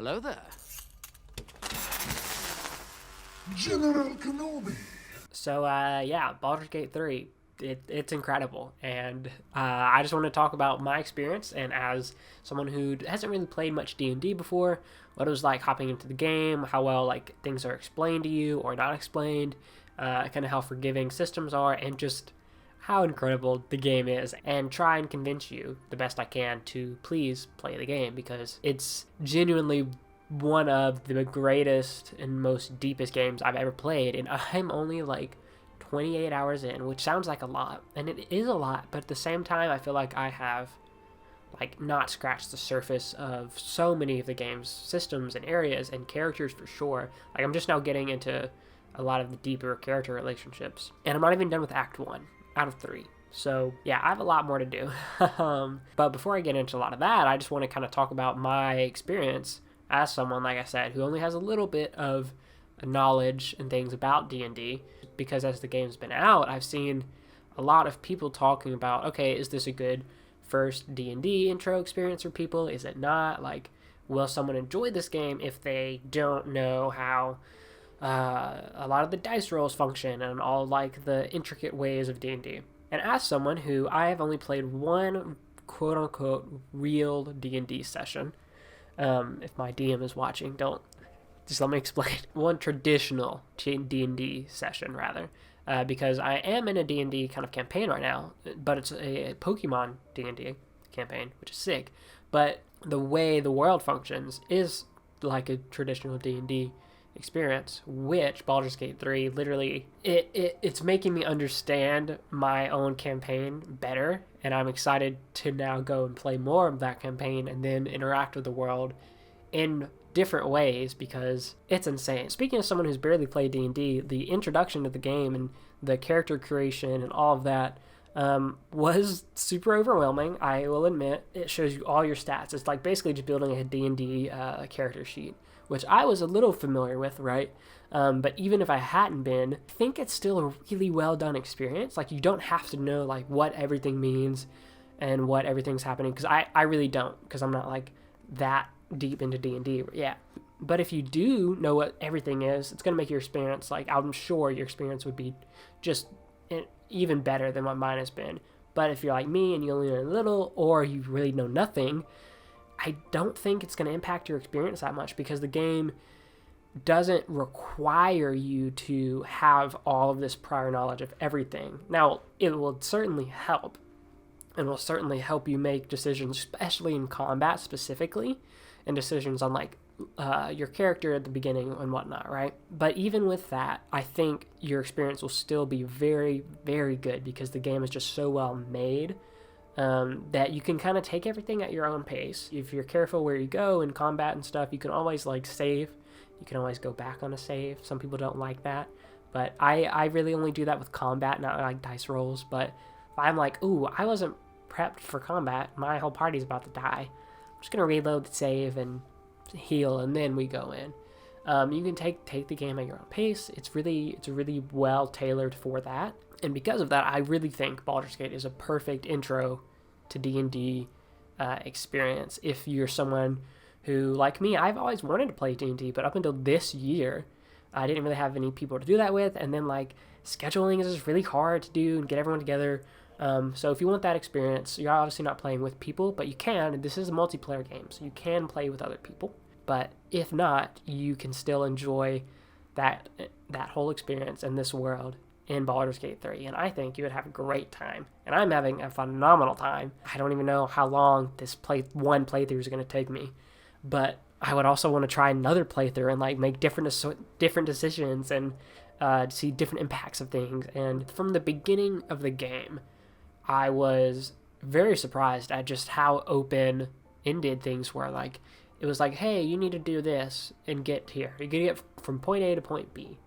Hello there. General Kenobi. So, yeah, Baldur's Gate 3, it's incredible. And I just want to talk about my experience, and as someone who hasn't really played much D&D before, what it was like hopping into the game, how well like things are explained to you or not explained, kind of how forgiving systems are, and just how incredible the game is, and try and convince you the best I can to please play the game, because it's genuinely one of the greatest and most deepest games I've ever played, and I'm only like 28 hours in, which sounds like a lot, and it is a lot, but at the same time I feel like I have like not scratched the surface of so many of the game's systems and areas and characters for sure. Like, I'm just now getting into a lot of the deeper character relationships, and I'm not even done with Act 1 out of 3. So yeah, I have a lot more to do. But before I get into a lot of that, I just want to kind of talk about my experience as someone, like I said, who only has a little bit of knowledge and things about D&D, because as the game's been out, I've seen a lot of people talking about, okay, is this a good first D&D intro experience for people? Is it not? Like, will someone enjoy this game if they don't know how a lot of the dice rolls function and all like the intricate ways of D&D? And as someone who I have only played one quote-unquote real D&D session, if my DM is watching, don't just let me explain. One traditional D&D session, rather, because I am in a D&D kind of campaign right now, but it's a Pokemon D&D campaign, which is sick. But the way the world functions is like a traditional D&D experience, which Baldur's Gate 3 literally, it's making me understand my own campaign better, and I'm excited to now go and play more of that campaign and then interact with the world in different ways, because it's insane. Speaking of someone who's barely played D&D, the introduction to the game and the character creation and all of that was super overwhelming. I will admit, it shows you all your stats. It's like basically just building a D&D character sheet, which I was a little familiar with, right? But even if I hadn't been, I think it's still a really well done experience. Like, you don't have to know like what everything means and what everything's happening, because I really don't, because I'm not like that deep into D&D yet. But if you do know what everything is, it's going to make your experience, like, I'm sure your experience would be just even better than what mine has been. But if you're like me and you only know a little, or you really know nothing, I don't think it's going to impact your experience that much, because the game doesn't require you to have all of this prior knowledge of everything. Now, it will certainly help, and will certainly help you make decisions, especially in combat specifically, and decisions on like your character at the beginning and whatnot, right? But even with that, I think your experience will still be very, very good, because the game is just so well made that you can kind of take everything at your own pace. If you're careful where you go in combat and stuff, you can always like save. You can always go back on a save. Some people don't like that, but I really only do that with combat, not like dice rolls. But if I'm like, ooh, I wasn't prepped for combat, my whole party's about to die, I'm just gonna reload the save and heal, and then we go in. You can take the game at your own pace. It's really well tailored for that, and because of that, I really think Baldur's Gate is a perfect intro to D&D experience. If you're someone who, like me, I've always wanted to play D&D, but up until this year, I didn't really have any people to do that with, and then like scheduling is just really hard to do and get everyone together. So if you want that experience, you're obviously not playing with people, but you can, and this is a multiplayer game, so you can play with other people. But if not, you can still enjoy that whole experience in this world in Baldur's Gate 3, and I think you would have a great time. And I'm having a phenomenal time. I don't even know how long this one playthrough is going to take me, but I would also want to try another playthrough and like make different decisions and see different impacts of things. And from the beginning of the game, I was very surprised at just how open-ended things were. Like, it was like, hey, you need to do this and get here. You're going to get from point A to point B.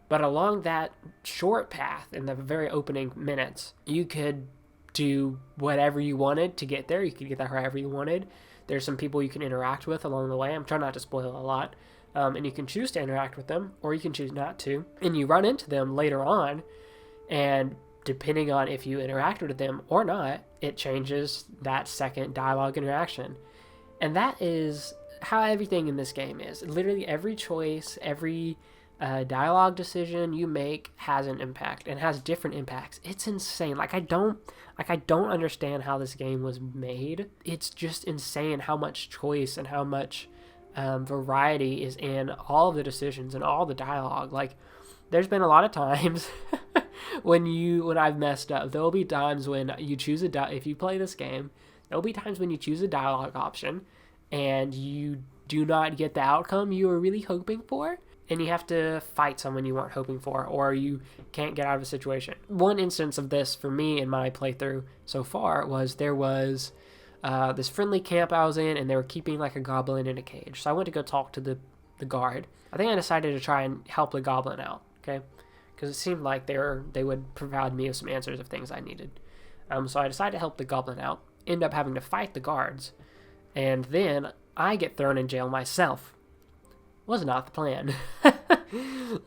But along that short path in the very opening minutes, you could do whatever you wanted to get there. You could get there however you wanted. There's some people you can interact with along the way. I'm trying not to spoil a lot. And you can choose to interact with them, or you can choose not to. And you run into them later on, and depending on if you interacted with them or not, it changes that second dialogue interaction. And that is how everything in this game is. Literally every choice, every dialogue decision you make has an impact and has different impacts. It's insane. I don't understand how this game was made. It's just insane how much choice and how much variety is in all of the decisions and all the dialogue. Like, there's been a lot of times when I've messed up. There'll be times when you choose if you play this game, there'll be times when you choose a dialogue option and you do not get the outcome you were really hoping for, and you have to fight someone you weren't hoping for, or you can't get out of a situation. One instance of this for me in my playthrough so far was there was this friendly camp I was in, and they were keeping like a goblin in a cage. So I went to go talk to the guard. I think I decided to try and help the goblin out, okay? Because it seemed like they would provide me with some answers of things I needed. So I decided to help the goblin out, end up having to fight the guards, and then I get thrown in jail myself. Was not the plan.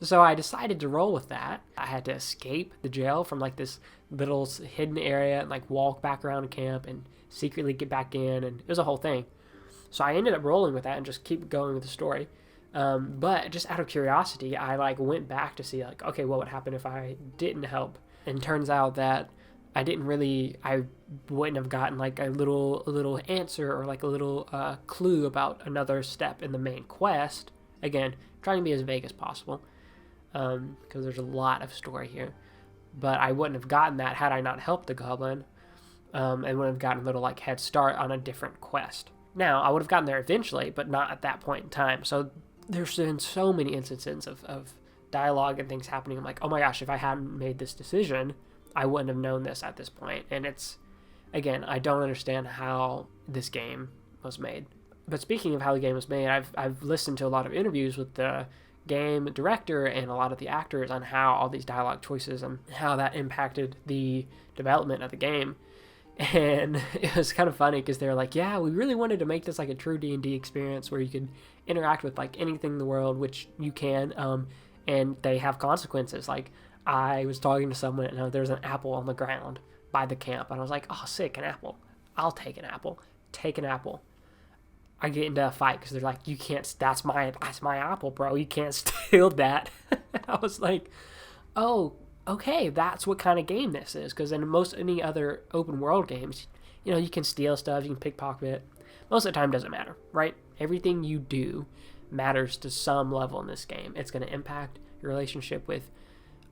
So I decided to roll with that. I had to escape the jail from like this little hidden area and like walk back around the camp and secretly get back in, and it was a whole thing. So I ended up rolling with that and just keep going with the story. But just out of curiosity, I like went back to see like, okay, what would happen if I didn't help? And turns out that I wouldn't have gotten like a little answer or like a little clue about another step in the main quest. Again, trying to be as vague as possible, because there's a lot of story here. But I wouldn't have gotten that had I not helped the goblin, and would have gotten a little like head start on a different quest. Now, I would have gotten there eventually, but not at that point in time. So there's been so many instances of dialogue and things happening. I'm like, oh my gosh, if I hadn't made this decision, I wouldn't have known this at this point. And it's, again, I don't understand how this game was made. But speaking of how the game was made, I've listened to a lot of interviews with the game director and a lot of the actors on how all these dialogue choices and how that impacted the development of the game. And it was kind of funny because they were like, yeah, we really wanted to make this like a true D&D experience where you could interact with like anything in the world, which you can, and they have consequences. Like, I was talking to someone and there was an apple on the ground by the camp, and I was like, oh, sick, an apple. I'll take an apple. Take an apple. I get into a fight because they're like, you can't, that's my apple, bro. You can't steal that. I was like, oh, okay, that's what kind of game this is. Because in any other open world games, you can steal stuff, you can pickpocket. Most of the time, doesn't matter, right? Everything you do matters to some level in this game. It's going to impact your relationship with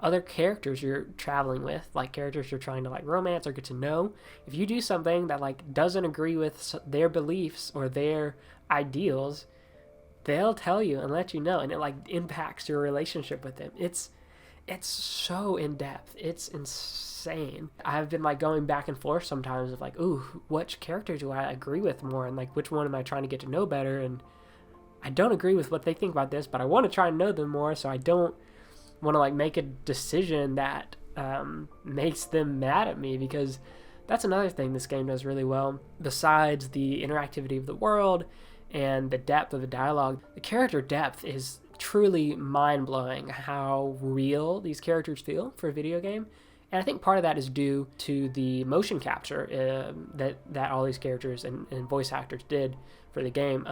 other characters you're traveling with, like characters you're trying to like romance or get to know. If you do something that like doesn't agree with their beliefs or their ideals, they'll tell you and let you know, and it like impacts your relationship with them. It's so in depth. It's insane. I've been like going back and forth sometimes of like, ooh, which character do I agree with more, and like which one am I trying to get to know better? And I don't agree with what they think about this, but I want to try and know them more, so I don't want to like make a decision that makes them mad at me, because that's another thing this game does really well. Besides the interactivity of the world and the depth of the dialogue, the character depth is truly mind-blowing how real these characters feel for a video game. And I think part of that is due to the motion capture that all these characters and voice actors did for the game.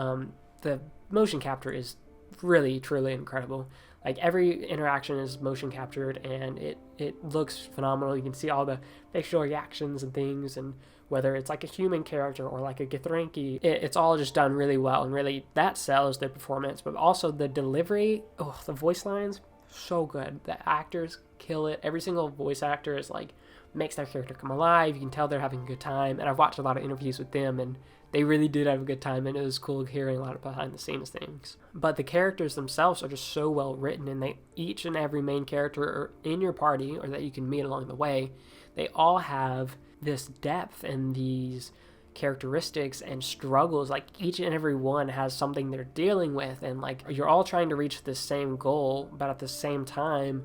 The motion capture is really, truly incredible. Like, every interaction is motion captured, and it looks phenomenal. You can see all the facial reactions and things, and whether it's like a human character or like a Githyanki, it's all just done really well, and really that sells the performance. But also the delivery, the voice lines, so good. The actors kill it. Every single voice actor is like, makes their character come alive. You can tell they're having a good time, and I've watched a lot of interviews with them, and they really did have a good time, and it was cool hearing a lot of behind the scenes things. But the characters themselves are just so well written, and each and every main character in your party, or that you can meet along the way, they all have this depth and these characteristics and struggles. Like, each and every one has something they're dealing with, and like, you're all trying to reach the same goal, but at the same time,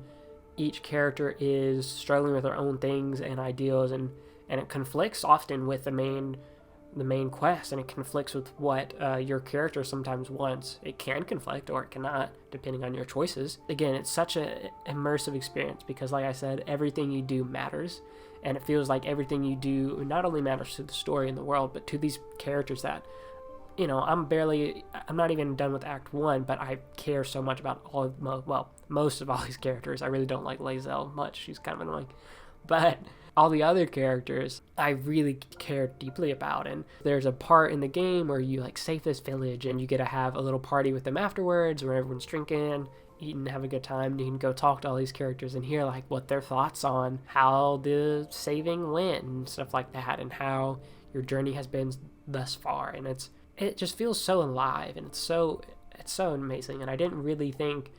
each character is struggling with their own things and ideals, and it conflicts often with the main quest, and it conflicts with what your character sometimes wants. It can conflict, or it cannot, depending on your choices. Again, it's such an immersive experience because, like I said, everything you do matters, and it feels like everything you do not only matters to the story and the world, but to these characters that I'm not even done with Act 1, but I care so much about most of all these characters. I really don't like Lae'zel much. She's kind of annoying. But all the other characters I really care deeply about. And there's a part in the game where you like save this village and you get to have a little party with them afterwards where everyone's drinking, eating, have a good time. You can go talk to all these characters and hear like what their thoughts on how the saving went and stuff like that, and how your journey has been thus far. And it just feels so alive, and it's so amazing. And I didn't really think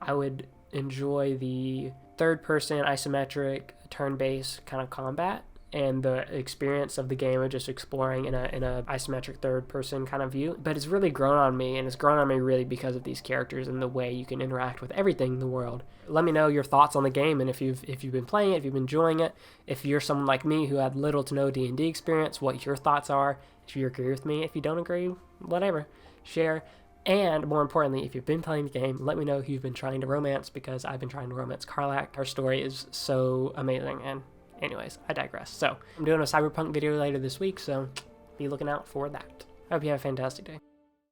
I would enjoy the third-person isometric turn-based kind of combat and the experience of the game of just exploring in a isometric third-person kind of view. But it's really grown on me, and it's grown on me really because of these characters and the way you can interact with everything in the world. Let me know your thoughts on the game, and if you've been playing it, if you've been enjoying it, if you're someone like me who had little to no D&D experience, what your thoughts are. If you agree with me, if you don't agree, whatever, share. And more importantly, if you've been playing the game, let me know who you've been trying to romance, because I've been trying to romance Karlach. Her story is so amazing. And anyways, I digress. So I'm doing a cyberpunk video later this week, so be looking out for that. I hope you have a fantastic day.